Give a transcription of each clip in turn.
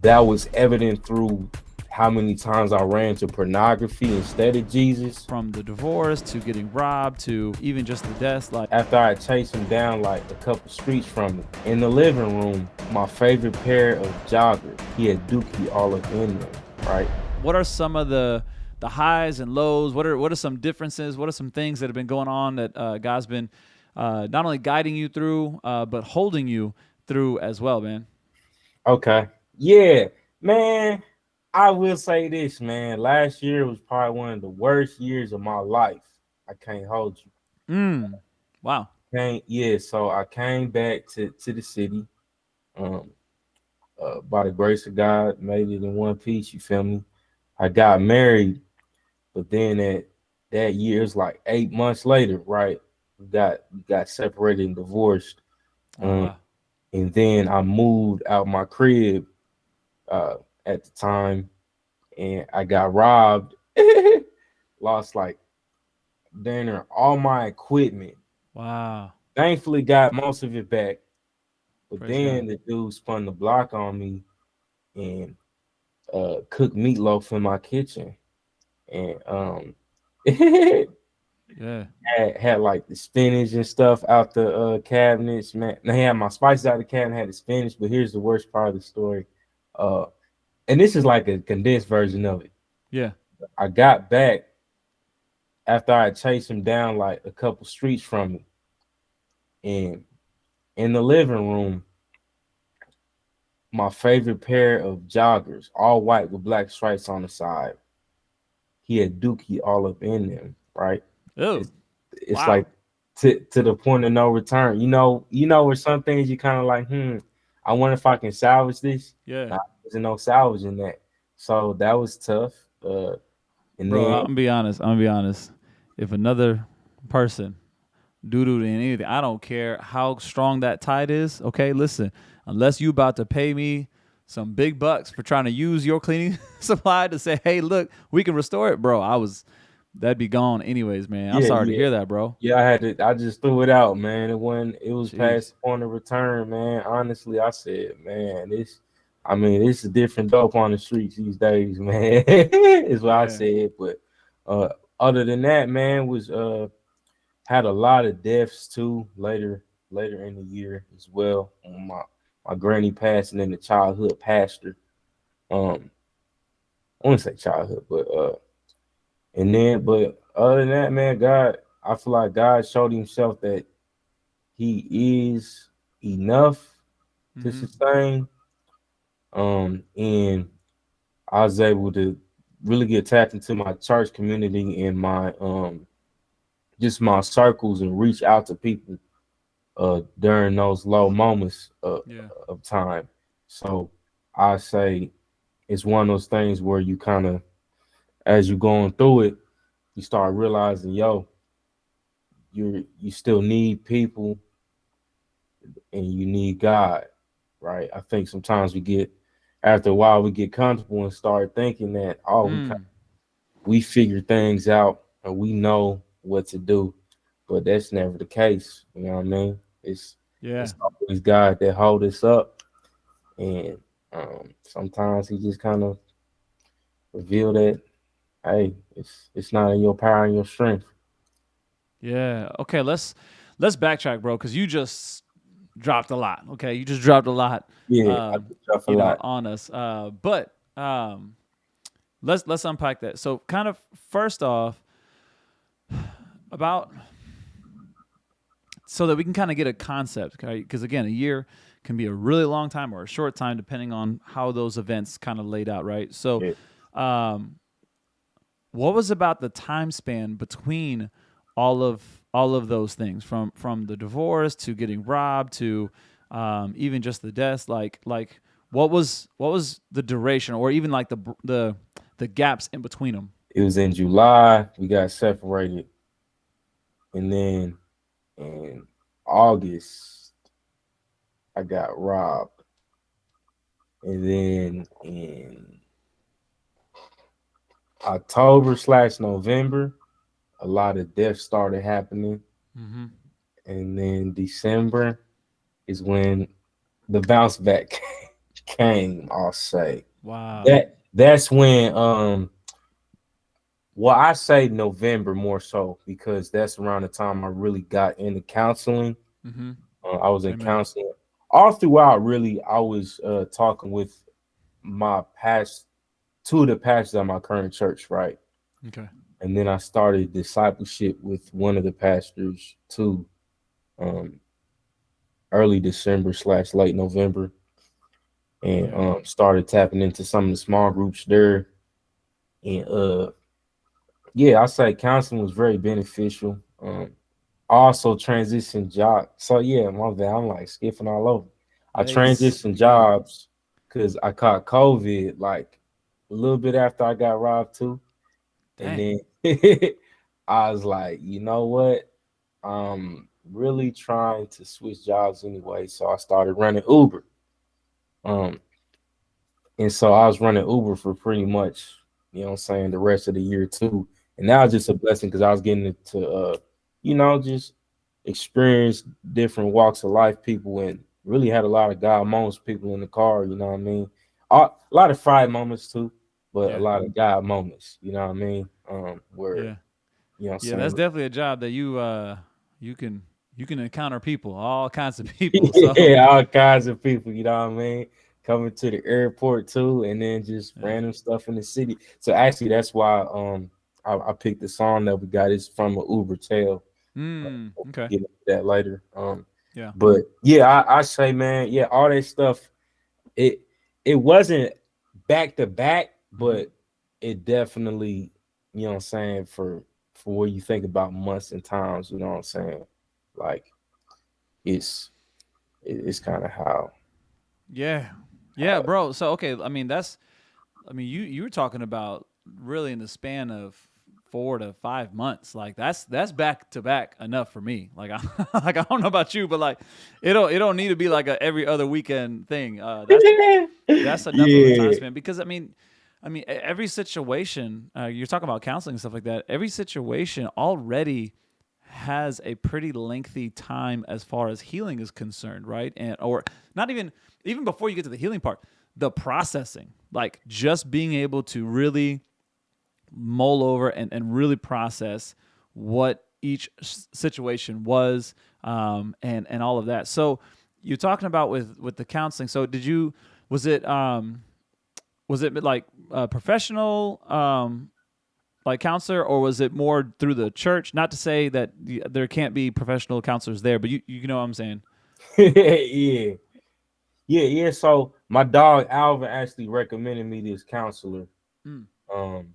that was evident through how many times I ran to pornography instead of Jesus. From the divorce to getting robbed to even just the death, like After I chased him down like a couple streets from me, in the living room, my favorite pair of joggers, he had Dookie all up in them, right? what are some of the highs and lows? What are some differences? What are some things that have been going on that God's been not only guiding you through, but holding you through as well, man? Okay. Yeah, man, I will say this, man. Last year was probably one of the worst years of my life. I can't hold you. Mm. Wow. Can't, yeah, so I came back to the city. Um, by the grace of God, made it in one piece. You feel me? I got married, but then that year is like 8 months later, right? We got separated and divorced. Um, Uh, and then I moved out my crib uh, at the time, and I got robbed. Lost like dinner, all my equipment. wow. Thankfully, got most of it back. But Praise God. then the dude spun the block on me and cooked meatloaf in my kitchen, and Yeah. had like the spinach and stuff out the cabinets. Man, they had my spices out of the cabinet, had the spinach. But here's the worst part of the story, uh, and this is like a condensed version of it. Yeah. I got back after I chased him down like a couple streets from me, and in the living room, my favorite pair of joggers, all white with black stripes on the side. He had Dookie all up in them, right? Oh. It's it's Wow. like to the point of no return. You know where some things you kind of like, I wonder if I can salvage this. Yeah. Nah, there's no salvaging that. So that was tough. And Bro, then I'm gonna be honest. I'm gonna be honest. If another person doo-doo in anything, I don't care how strong that tide is. Okay, listen. Unless you about to pay me some big bucks for trying to use your cleaning supply to say, hey, look, we can restore it, bro. That'd be gone anyways, man. I'm yeah, sorry to yeah, hear that, bro. yeah. I just threw it out, man. It was Jeez. past the point of return, man. Honestly, I said, man, I mean, it's a different dope on the streets these days, man. Is what I Yeah. said. But uh, other than that, man, was had a lot of deaths too later in the year as well. My granny passing in the childhood pastor. I wouldn't say childhood, but but other than that, man, God, I feel like God showed himself that he is enough to Mm-hmm. sustain. And I was able to really get tapped into my church community and my just my circles and reach out to people during those low moments Yeah. of time. So I say it's one of those things where you kind of, as you're going through it, you start realizing, yo, you still need people and you need God, right? I think sometimes after a while, we get comfortable and start thinking that, oh, Mm. we figure things out and we know what to do, but that's never the case. You know what I mean? It's Yeah. it's always God that hold us up, and sometimes He just kind of reveal that, hey, it's not in your power and your strength. Yeah. Okay, let's backtrack, bro, because you just dropped a lot. Okay. You just dropped a lot Yeah, I um, do stuff a lot. on us. But let's unpack that. So kind of first off, about so that we can kind of get a concept, okay? Because again, a year can be a really long time or a short time depending on how those events kind of laid out, right? So, Yeah. um, what was about the time span between all of all of those things, from the divorce to getting robbed to even just the deaths? Like what was the duration, or even like the gaps in between them? It was in July. We got separated, and then in August I got robbed, and then in October/November a lot of deaths started happening, Mm-hmm. and then December is when the bounce back came, I'll say. Wow. That's when well, I say November more so because that's around the time I really got into counseling. Mm-hmm. I was in Amen. counseling all throughout. Really, I was talking with my past two of the pastors at my current church, right? Okay. And then I started discipleship with one of the pastors too, um, early December slash late November, and Yeah. started tapping into some of the small groups there. And yeah, I say counseling was very beneficial. Also transitioned job. So yeah, my bad. I'm like skipping all over. I Hey, transitioned good. jobs because I caught COVID like a little bit after I got robbed too. And Dang. then I was like, you know what? I'm really trying to switch jobs anyway. So I started running Uber. Um, and so I was running Uber for pretty much, you know what I'm saying, the rest of the year too. And that was just a blessing because I was getting to just experience different walks of life people and really had a lot of God moments people in the car, you know what I mean? A lot of fried moments too, but a Yeah. lot of God moments, you know what I mean? Where, Yeah. you know what Yeah. I'm That's saying? definitely a job that you can encounter people, all kinds of people. So Yeah, all kinds of people, you know what I mean? Coming to the airport too, and then just yeah. random stuff in the city. So actually that's why I picked the song that we got is from a Uber tale. Okay. Get into that later. Yeah. But yeah, I say man, yeah, all that stuff, it it wasn't back to back, Mm-hmm. but it definitely, you know what I'm saying, for what you think about months and times, you know what I'm saying? Like it's it's kind of how Yeah. Yeah, how bro. So okay, I mean you were talking about really in the span of 4 to 5 months. Like that's back to back enough for me. Like I like I don't know about you, but like it don't need to be like a every other weekend thing. That's enough of a time yeah. span because every situation you're talking about counseling and stuff like that. Every situation already has a pretty lengthy time as far as healing is concerned, right? And or not even before you get to the healing part, the processing, like just being able to really mull over and really process what each situation was, and all of that. So you're talking about with the counseling. So did you was it like a professional like counselor, or was it more through the church? Not to say that there can't be professional counselors there, but you know what I'm saying. Yeah. Yeah. So my dog Alvin actually recommended me this counselor. Mm, Um,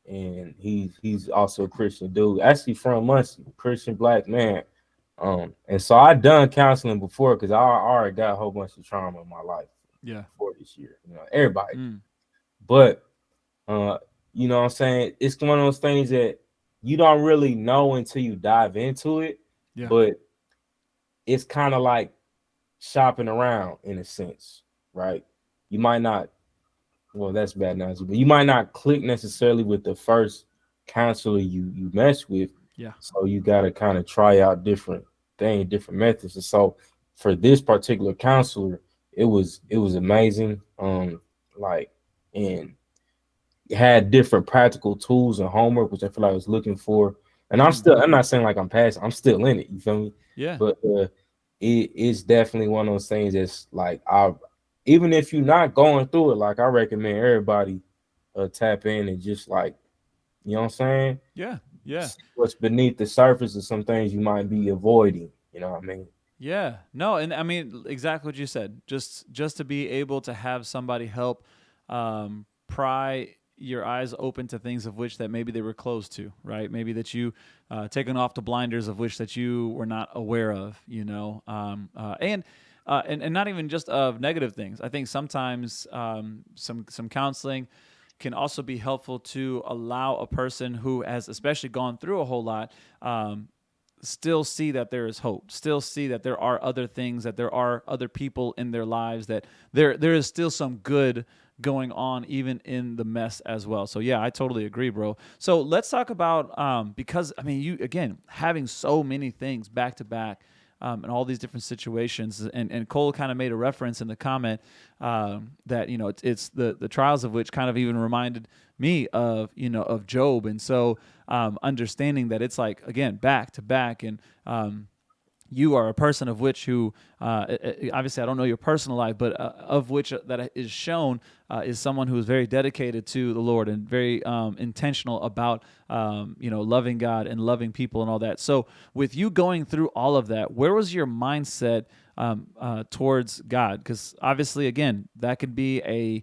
and he's also a Christian dude, actually from Muncie, Christian black man. And so I done counseling before because I already got a whole bunch of trauma in my life yeah. before this year. You know, everybody do. Mm, But uh, you know what I'm saying? It's one of those things that you don't really know until you dive into it, yeah. but it's kind of like shopping around in a sense, right? You might not, well, that's bad analogy, but you might not click necessarily with the first counselor you mess with. Yeah. So you gotta kind of try out different things, different methods. And so for this particular counselor, it was amazing. Like and had different practical tools and homework, which I feel like I was looking for. And Mm, I'm not saying like I'm past, I'm still in it, you feel me? yeah. But it's definitely one of those things that's like even if you're not going through it, like I recommend everybody tap in and just like, you know what I'm saying? Yeah. Yeah. See what's beneath the surface of some things you might be avoiding, you know what I mean? Yeah. No, and I mean exactly what you said. Just to be able to have somebody help pry your eyes open to things of which that maybe they were closed to, right? Maybe that you taken off the blinders of which that you were not aware of, and not even just of negative things. I think sometimes some counseling can also be helpful to allow a person who has especially gone through a whole lot, still see that there is hope, still see that there are other things, that there are other people in their lives, that there is still some good going on even in the mess as well. So yeah, I totally agree, bro. So let's talk about because I mean you again having so many things back to back, and all these different situations. And Cole kind of made a reference in the comment that it's the trials of which kind of even reminded me of of Job. And so understanding that it's like, again, back to back. And you are a person of which who obviously I don't know your personal life, but of which that is shown is someone who is very dedicated to the Lord and very intentional about loving God and loving people and all that. So with you going through all of that, where was your mindset towards God? Because obviously, again, that could be a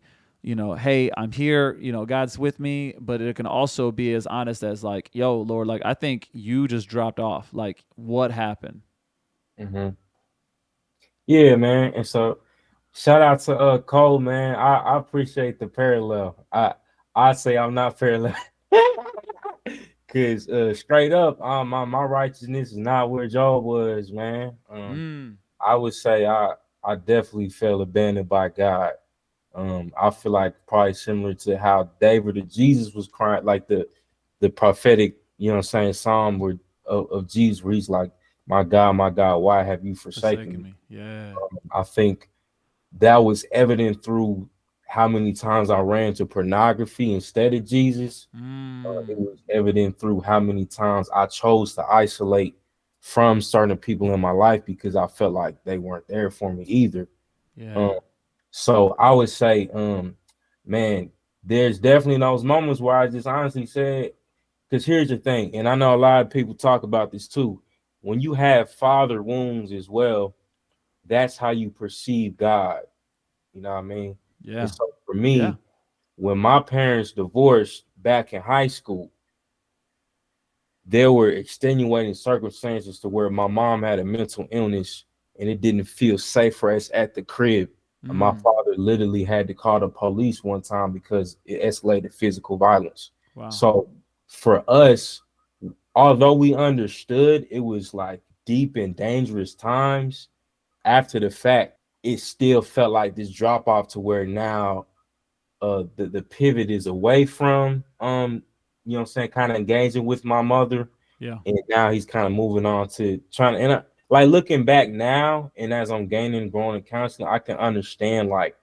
hey, I'm here, God's with me, but it can also be as honest as like, yo, Lord, like I think you just dropped off. Like, what happened? Hmm. Yeah, man. And so shout out to Cole, man. I appreciate the parallel. I say I'm not parallel. Cause straight up, my righteousness is not where Job was, man. Mm, I would say I definitely felt abandoned by God. I feel like probably similar to how David or Jesus was crying, like the prophetic, what I'm saying, psalm where of Jesus, where he's like, my God, why have you forsaken forsaken me? me. Yeah. I think that was evident through how many times I ran to pornography instead of Jesus. It Mm, was evident through how many times I chose to isolate from certain people in my life because I felt like they weren't there for me either. yeah. Um, so I would say, man, there's definitely those moments where I just honestly said, because here's the thing, and I know a lot of people talk about this too. When you have father wounds as well, that's how you perceive God. You know what I mean? And Yeah. so for Yeah. me, when my parents divorced back in high school, there were extenuating circumstances to where my mom had a mental illness and it didn't feel safe for us at the crib. And my Mm, father literally had to call the police one time because it escalated physical violence. wow. So for us, although we understood it was like deep and dangerous times, after the fact, it still felt like this drop off to where now the pivot is away from what I'm saying, kind of engaging with my mother, Yeah. and now he's kind of moving on to trying to, and like looking back now and as I'm gaining growing in counseling, I can understand like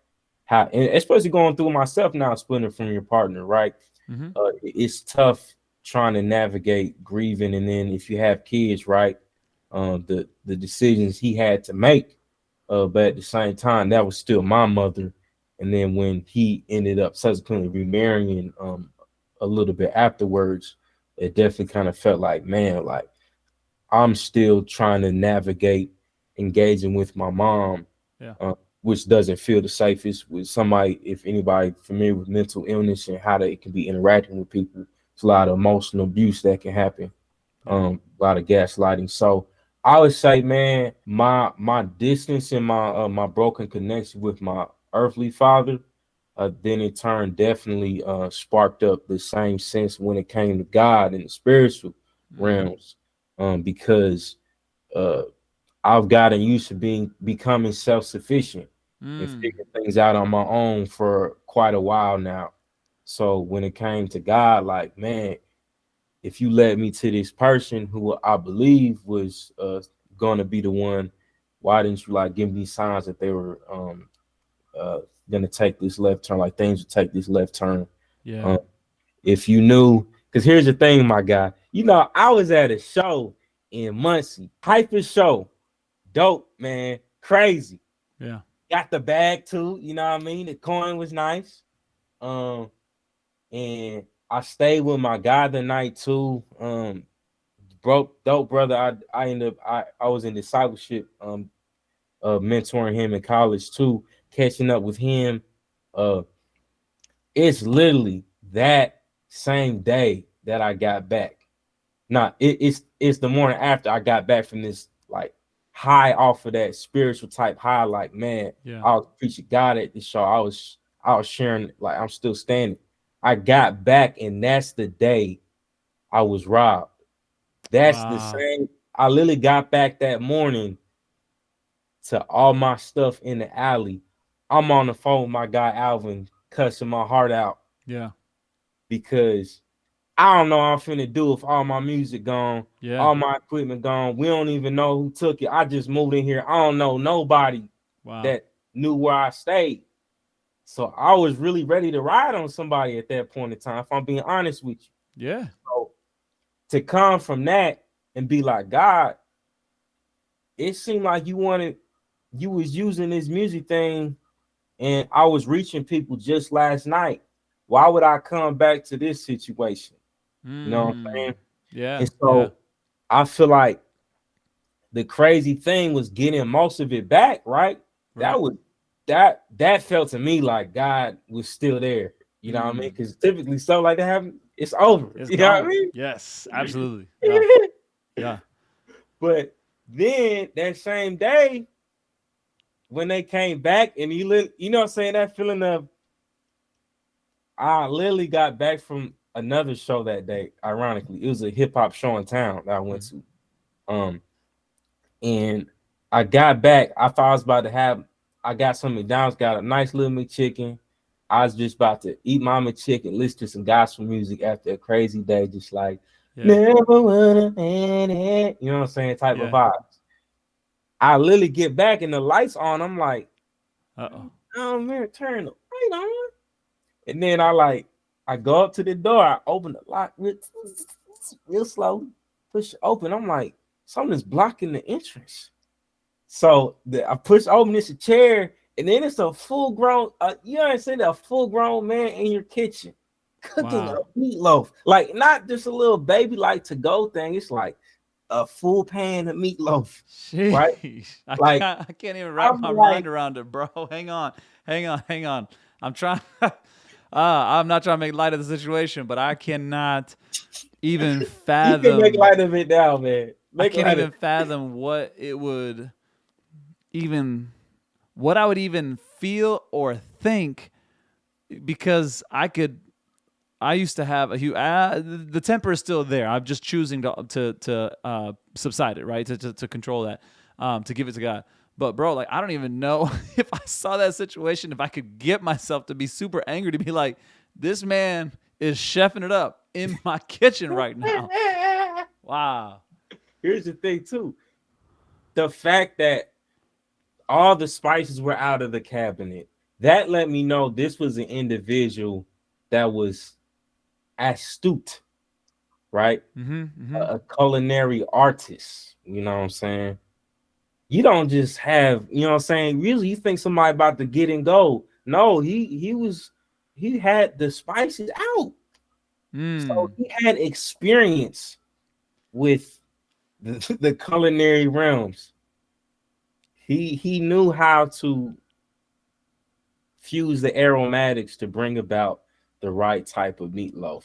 how, and especially going through myself now, splitting from your partner, right? Mm-hmm. It's tough trying to navigate grieving, and then if you have kids, right? The decisions he had to make, but at the same time, that was still my mother. And then when he ended up subsequently remarrying, a little bit afterwards, it definitely kind of felt like, man, like I'm still trying to navigate engaging with my mom, Yeah. uh, which doesn't feel the safest with somebody. If anybody familiar with mental illness and how it can be interacting with people, it's a lot of emotional abuse that can happen, Yeah. a lot of gaslighting. So I would say, man, my distance and my broken connection with my earthly father, then in turn definitely sparked up the same sense when it came to God and the spiritual Mm, realms, because uh, I've gotten used to becoming self sufficient and mm, figuring things out on my own for quite a while now. So when it came to God, like, man, if you led me to this person who I believe was going to be the one, why didn't you like give me signs that they were uh, going to take this left turn, like things would take this left turn? yeah. Um, if you knew, because here's the thing, my guy, I was at a show in Muncie, hyper show, dope, man, crazy. Yeah. Got the bag too, you know what I mean? The coin was nice. Um, and I stayed with my guy the night too. Broke dope brother. I ended up I was in discipleship, mentoring him in college too, catching up with him. Uh it's literally that same day that I got back. Nah, it's the morning after I got back from this like high off of that spiritual type high. Like, man, Yeah. I was preaching God at the show. I was sharing, like I'm still standing. I got back and that's the day I was robbed. That's the Wow. same. I literally got back that morning to all my stuff in the alley. I'm on the phone with my guy Alvin, cussing my heart out Yeah. because I don't know what I'm finna do if all my music gone, Yeah. all my equipment gone. We don't even know who took it. I just moved in here. I don't know nobody Wow. that knew where I stayed. So I was really ready to ride on somebody at that point in time, if I'm being honest with you. Yeah. So to come from that and be like, God, it seemed like you was using this music thing and I was reaching people just last night. Why would I come back to this situation? You know what I'm Mm. saying? Yeah. And Yeah. so I feel like the crazy thing was getting most of it back, right? That Right. was that felt to me like God was still there. You know what I mean? Mm. Because typically stuff like that happen, it's over. It's You know what I gone. mean? Yes. Absolutely. Yeah. Yeah. But then that same day, when they came back and you know what I'm saying, that feeling of I literally got back from another show that day. Ironically, it was a hip hop show in town that I went Mm. to. Um, and I got back. I thought I was about to have. I got some McDonald's, got a nice little McChicken. I was just about to eat my McChicken, listen to some gospel music after a crazy day, just like Yeah. never would have been it. You know what I'm saying? Type of Yeah. vibes. I literally get back and the lights on. I'm like, Uh-oh. oh man, turn the light on. And then I go up to the door, I open the lock real slow, push it open. I'm like, something's blocking the entrance. So I push open this chair, and then it's a full grown, you know what I'm saying, a full grown man in your kitchen cooking a Wow. meatloaf. Like not just a little baby like to go thing. It's like a full pan of meatloaf, right? Sheesh. I Like can't I can't even wrap I'm my like, mind around it, bro. Hang on. Hang on. Hang on. I'm trying I'm not trying to make light of the situation, but I cannot even you can make fathom light of it now, man. I Make can't light of even it. fathom what it would even what I would even feel or think because I used to have a huge. The temper is still there. I'm just choosing to subside it, right? To control that, to give it to God. But bro, like I don't even know if I saw that situation, if I could get myself to be super angry to be like, this man is chefing it up in my kitchen right now. Wow. Here's the thing, too. The fact that all the spices were out of the cabinet, that let me know this was an individual that was astute, right? Mm-hmm. Mm-hmm. A culinary artist. You know what I'm saying? You don't just have, you know what I'm saying? Usually you think somebody about to get and go. No, he had the spices out. So Mm. he had experience with the culinary realms. He knew how to fuse the aromatics to bring about the right type of meatloaf.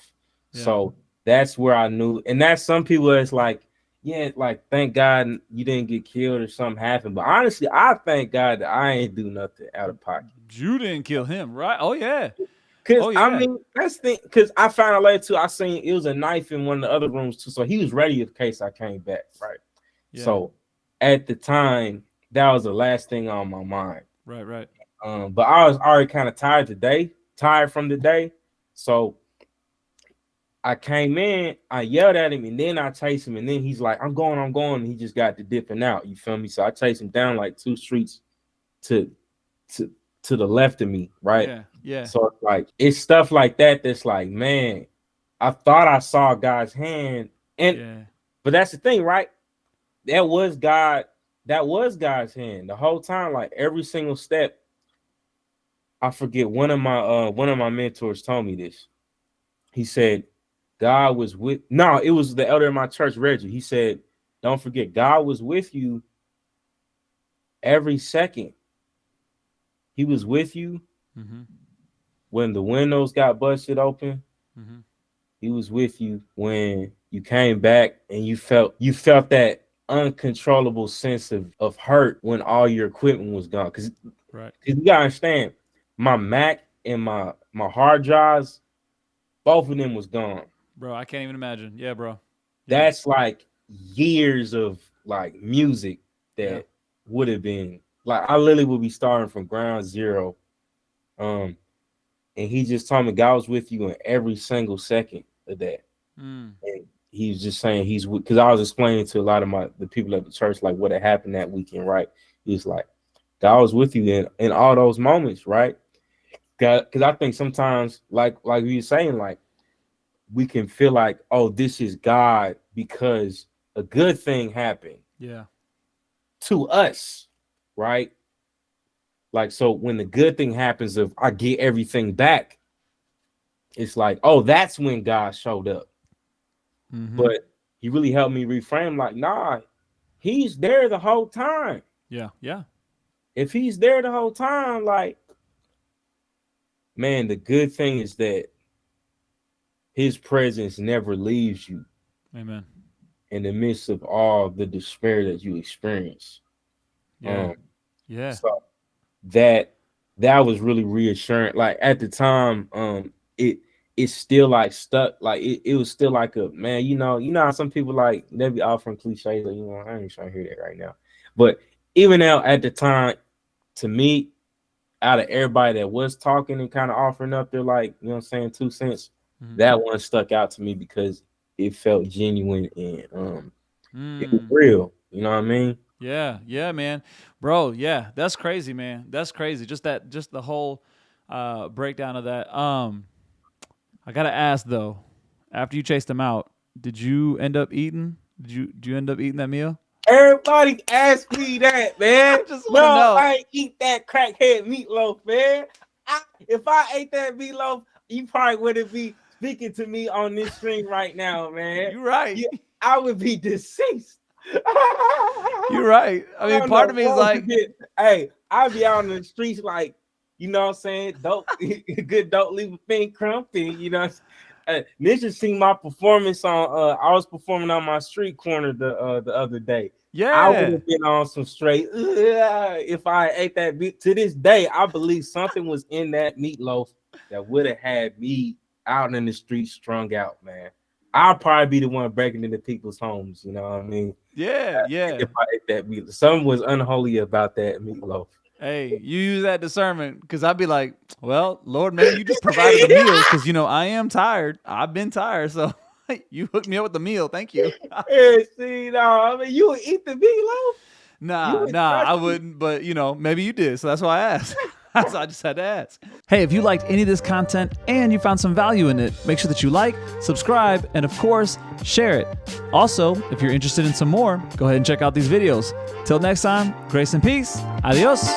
Yeah. So that's where I knew, and that's some people that's like, yeah, like thank God you didn't get killed or something happened. But honestly, I thank God that I ain't do nothing out of pocket. You didn't kill him, right? Oh yeah. Cause Oh I yeah. mean that's the because I found out later too. I seen it was a knife in one of the other rooms too, so he was ready in case I came back, right? Yeah. So at the time, that was the last thing on my mind. Right. Right. But I was already kind of tired from the day. So I came in, I yelled at him, and then I chased him, and then he's like, I'm going. And he just got to dipping out. You feel me? So I chased him down like 2 streets to to to the left of me, right? Yeah. Yeah. So it's like it's stuff like that that's like, man, I thought I saw God's hand. And Yeah. but that's the thing, right? That was God, that was God's hand the whole time, like every single step. I forget one of my mentors told me this. He said, God was with no, it was the elder in my church, Reggie. He said, don't forget, God was with you every second. He was with you Mm-hmm. when the windows got busted open. Mm-hmm. He was with you when you came back and you felt that uncontrollable sense of hurt when all your equipment was gone. Because Right. you gotta understand, my Mac and my hard drives, both of them was gone. Bro, I can't even imagine. Yeah, bro. Yeah. That's like years of like music Yeah. that would have been like I literally would be starting from ground zero. Um, and he just told me God was with you in every single second of that. Mm. And he was just saying he's because I was explaining to a lot of the people at the church like what had happened that weekend, right? He's like, God was with you in all those moments, right? Because I think sometimes, like you were saying, like we can feel like, oh, this is God because a good thing happened Yeah. to us, right? Like, so when the good thing happens, if I get everything back, it's like, oh, that's when God showed up. Mm-hmm. But he really helped me reframe, like, nah, he's there the whole time. Yeah. Yeah. If he's there the whole time, like, man, the good thing is that his presence never leaves you Amen. in the midst of all the despair that you experience. Yeah. Um, Yeah. so that was really reassuring. Like at the time, it's still like stuck. Like it was still like a man. You know how some people like they be offering cliches. Like, I ain't trying to hear that right now. But even now at the time, to me, out of everybody that was talking and kind of offering up their like, what I'm saying, 2 cents, Mm-hmm. that one stuck out to me because it felt genuine and it was Mm. real. You know what I mean? Yeah, yeah, man, bro. Yeah, that's crazy, man. That's crazy. Just the whole breakdown of that. I gotta ask though. After you chased him out, did you end up eating? Did you end up eating that meal? Everybody ask me that, I man. just want to No, know. I ain't eat that crackhead meatloaf, man. If I ate that meatloaf, you probably wouldn't be speaking to me on this stream right now, man. You're right. Yeah, I would be deceased. You're right. I I mean, don't part know of me is what to like, get. Hey, I'd be out in the streets like, you know what I'm saying? Dope, good dope leave a thing crumpy, you know. Ninja seen my performance on I was performing on my street corner the other day. I would yeah, have been on some straight if I ate that meat. To this day, I believe something was in that meatloaf that would have had me out in the street strung out, man. I'll probably be the one breaking into people's homes, you know what I mean? yeah, yeah. If I ate that meatloaf. Something was unholy about that meatloaf. Hey, you use that discernment because I'd be like, well, Lord, maybe you just provided the meal because I am tired. I've been tired, so you hooked me up with the meal. Thank you. Yeah, see, no, I mean, you would eat the meatloaf? You Nah, would nah, trust I me? wouldn't. But maybe you did, so that's why I asked. So I just had to ask. Hey, if you liked any of this content and you found some value in it, make sure that you like, subscribe, and of course, share it. Also, if you're interested in some more, go ahead and check out these videos. Till next time, grace and peace. Adios.